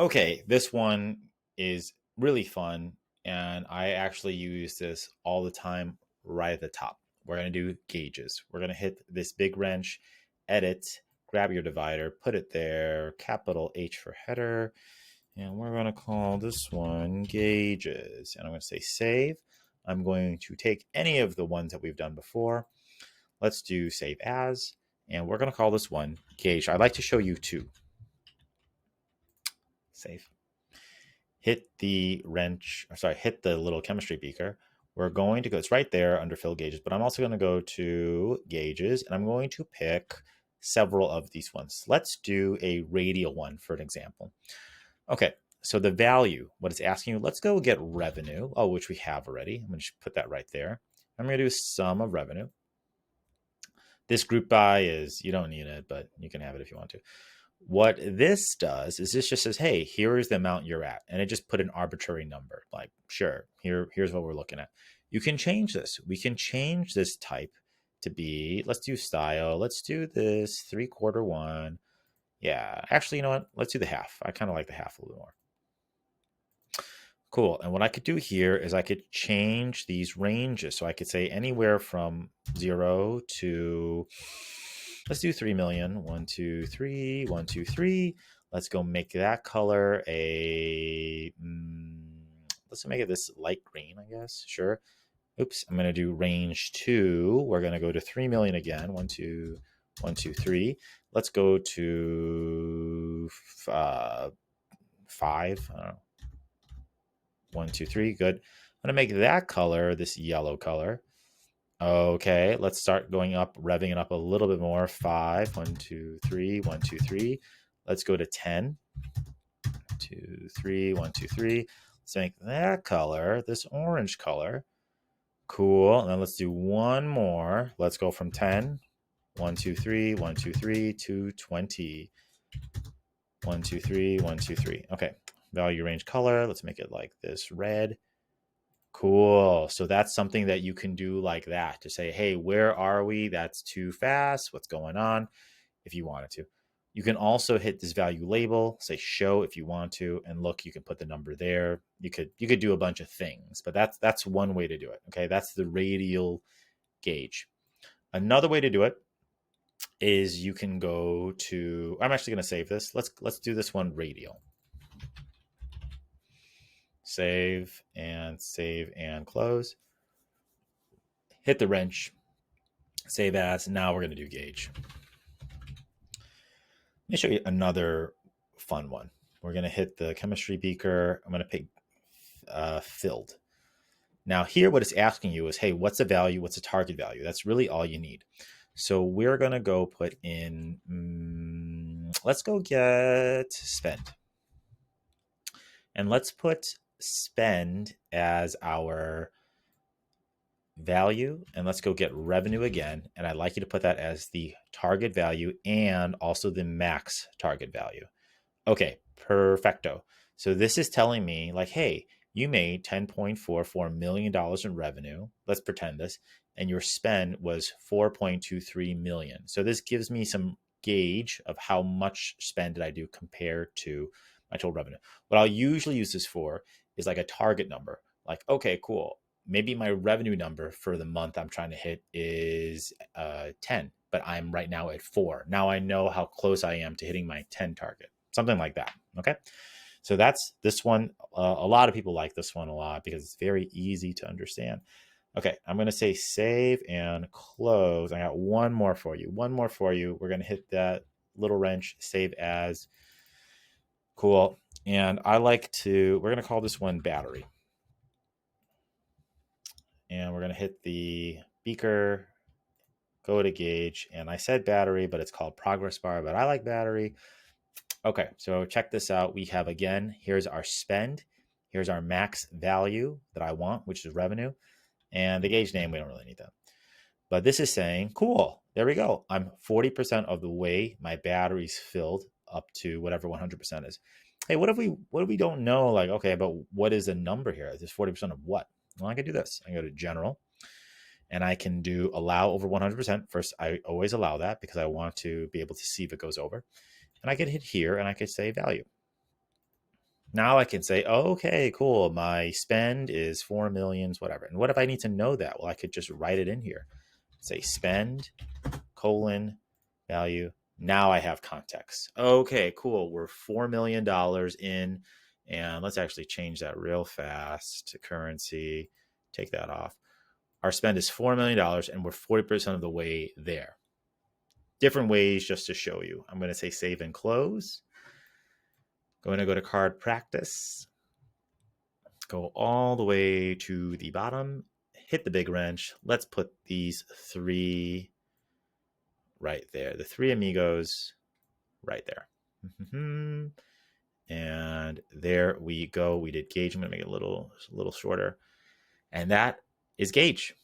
Okay, this one is really fun, and I actually use this all the time right at the top. We're going to do gauges. We're going to hit this big wrench, edit, grab your divider, put it there, capital H for header, and we're going to call this one gauges. And I'm going to say save. I'm going to take any of the ones that we've done before. Let's do save as, and we're going to call this one gauge. I'd like to show you two. Save. Hit the wrench, or sorry, hit the little chemistry beaker. We're going to go, it's right there under fill gauges, but I'm also going to go to gauges and I'm going to pick several of these ones. Let's do a radial one for an example. Okay, so the value, what it's asking you, let's go get revenue, which we have already. I'm going to put that right there. I'm going to do sum of revenue. This group by is, you don't need it, but you can have it if you want to. What this does is this just says, hey, here is the amount you're at. And it just put an arbitrary number. Like, sure, here's what we're looking at. You can change this. We can change this type to be, let's do style. Let's do this 3/4 one. Yeah, actually, you know what? Let's do the half. I kind of like the half a little more. Cool. And what I could do here is I could change these ranges. So I could say anywhere from 0 to, let's do 3 million. 1, 2, 3, 1, 2, 3. Let's go make that color a, let's make it this light green, I guess. Sure. Oops. I'm going to do range 2. We're going to go to 3 million again. 1, 2, 1, 2, 3. Let's go to 5. I don't know. 1, 2, 3. Good. I'm going to make that color this yellow color. Okay, let's start going up, revving it up a little bit more. 5, 1, 2, 3, 1, 2, 3. Let's go to 10. 2, 3, 1, 2, 3. Let's make that color this orange color. Cool. And then let's do one more. Let's go from 10. 1, 2, 3, 1, 2, 3 to 20. 1, 2, 3, 1, 2, 3. Okay. Value range color. Let's make it like this red. Cool. So that's something that you can do like that to say, hey, where are we? That's too fast. What's going on? If you wanted to. You can also hit this value label, say show if you want to, and look, you can put the number there. You could do a bunch of things, but that's one way to do it. Okay, that's the radial gauge. Another way to do it is you can go to, I'm actually going to save this. Let's do this one radial. Save and close. Hit the wrench, save as. Now we're going to do gauge. Let me show you another fun one. We're going to hit the chemistry beaker. I'm going to pick filled. Now here, what it's asking you is, hey, what's the value? What's the target value? That's really all you need. So we're going to go put in, let's go get spend. And let's put spend as our value. And let's go get revenue again. And I'd like you to put that as the target value and also the max target value. Okay, perfecto. So this is telling me like, hey, you made $10.44 million in revenue. Let's pretend this. And your spend was 4.23 million. So this gives me some gauge of how much spend did I do compared to my total revenue. What I'll usually use this for is like a target number. Like, okay, cool. Maybe my revenue number for the month I'm trying to hit is 10, but I'm right now at 4. Now I know how close I am to hitting my 10 target. Something like that. Okay. So that's this one. A lot of people like this one a lot because it's very easy to understand. Okay. I'm going to say save and close. I got one more for you. We're going to hit that little wrench, save as. Cool. And we're going to call this one battery. And we're going to hit the beaker, go to gauge. And I said battery, but it's called progress bar, but I like battery. Okay, so check this out. We have, again, here's our spend. Here's our max value that I want, which is revenue. And the gauge name, we don't really need that. But this is saying, cool, there we go. I'm 40% of the way my battery's filled up to whatever 100% is. Hey, what if we don't know, like, okay, but what is the number here? Is this 40% of what? Well, I can do this. I can go to general and I can do allow over 100%. First, I always allow that because I want to be able to see if it goes over. And I could hit here and I could say value. Now I can say, oh, okay, cool. My spend is 4 millions, whatever. And what if I need to know that? Well, I could just write it in here. Say spend colon value. Now I have context. Okay, cool. We're $4 million in, and let's actually change that real fast to currency. Take that off. Our spend is $4 million, and we're 40% of the way there. Different ways just to show you. I'm going to say save and close. Going to go to card practice. Go all the way to the bottom. Hit the big wrench. Let's put these three right there. The three amigos right there. And there we go. We did Gauge. I'm going to make it a little shorter. And that is Gauge.